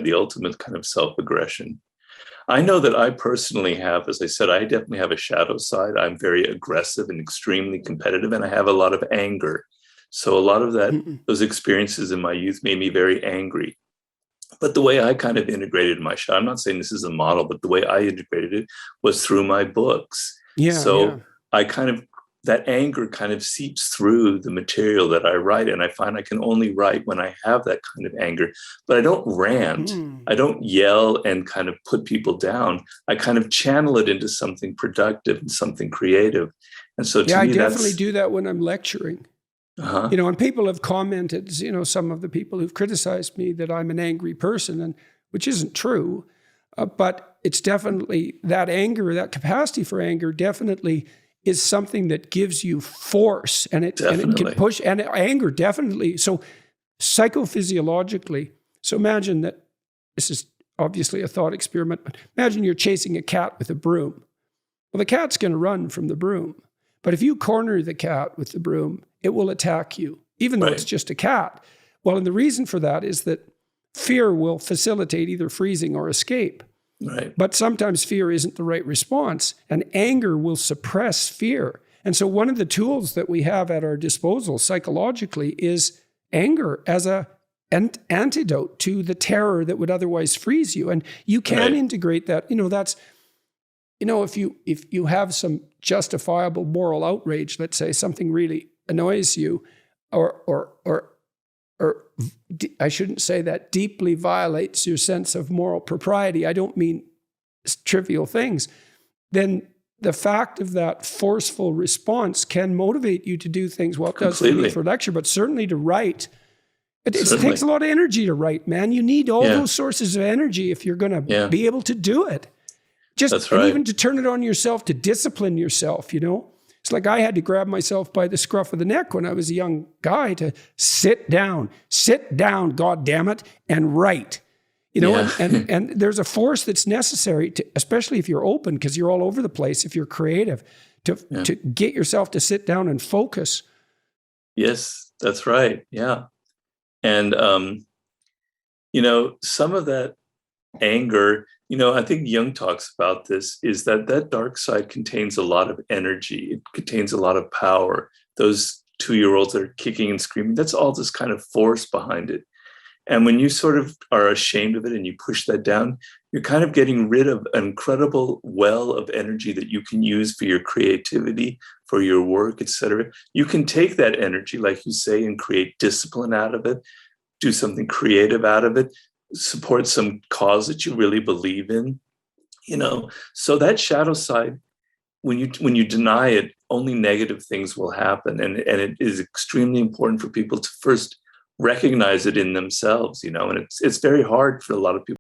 the ultimate kind of self-aggression. I know that I personally have, as I said, I definitely have a shadow side. I'm very aggressive and extremely competitive, and I have a lot of anger. So a lot of that, those experiences in my youth made me very angry. But the way I kind of integrated my shadow, I'm not saying this is a model, but the way I integrated it was through my books. So I kind of, that anger kind of seeps through the material that I write. And I find I can only write when I have that kind of anger, but I don't rant. I don't yell and kind of put people down. I kind of channel it into something productive and something creative. And so to me, I definitely do that when I'm lecturing. You know, and people have commented, you know, some of the people who've criticized me that I'm an angry person, and which isn't true, but it's definitely that anger, that capacity for anger definitely is something that gives you force, and it can push, and anger definitely. So psychophysiologically, so imagine that, this is obviously a thought experiment, but imagine you're chasing a cat with a broom. Well, the cat's going to run from the broom. But if you corner the cat with the broom, it will attack you, even though it's just a cat. Well, and the reason for that is that fear will facilitate either freezing or escape. But sometimes fear isn't the right response, and anger will suppress fear. And so one of the tools that we have at our disposal psychologically is anger as an antidote to the terror that would otherwise freeze you. And you can integrate that. You know, that's, you know, if you have some justifiable moral outrage, let's say something really annoys you, or I shouldn't say that, deeply violates your sense of moral propriety, I don't mean trivial things, then the fact of that forceful response can motivate you to do things. Well, it does for me for lecture, but certainly to write. It takes a lot of energy to write, man. You need all those sources of energy if you're going to be able to do it. Just and even to turn it on yourself, to discipline yourself, you know. It's like I had to grab myself by the scruff of the neck when I was a young guy to sit down, God damn it, and write. You know, and there's a force that's necessary to, especially if you're open, because you're all over the place, if you're creative, to get yourself to sit down and focus. Yes, that's right. Yeah. And you know, some of that anger, you know, I think Jung talks about this, is that that dark side contains a lot of energy. It contains a lot of power. Those 2-year-olds that are kicking and screaming, that's all this kind of force behind it. And when you sort of are ashamed of it and you push that down, you're kind of getting rid of an incredible well of energy that you can use for your creativity, for your work, etc. You can take that energy, like you say, and create discipline out of it, do something creative out of it, support some cause that you really believe in, you know. So that shadow side, when you deny it, only negative things will happen. And it is extremely important for people to first recognize it in themselves, you know, and it's very hard for a lot of people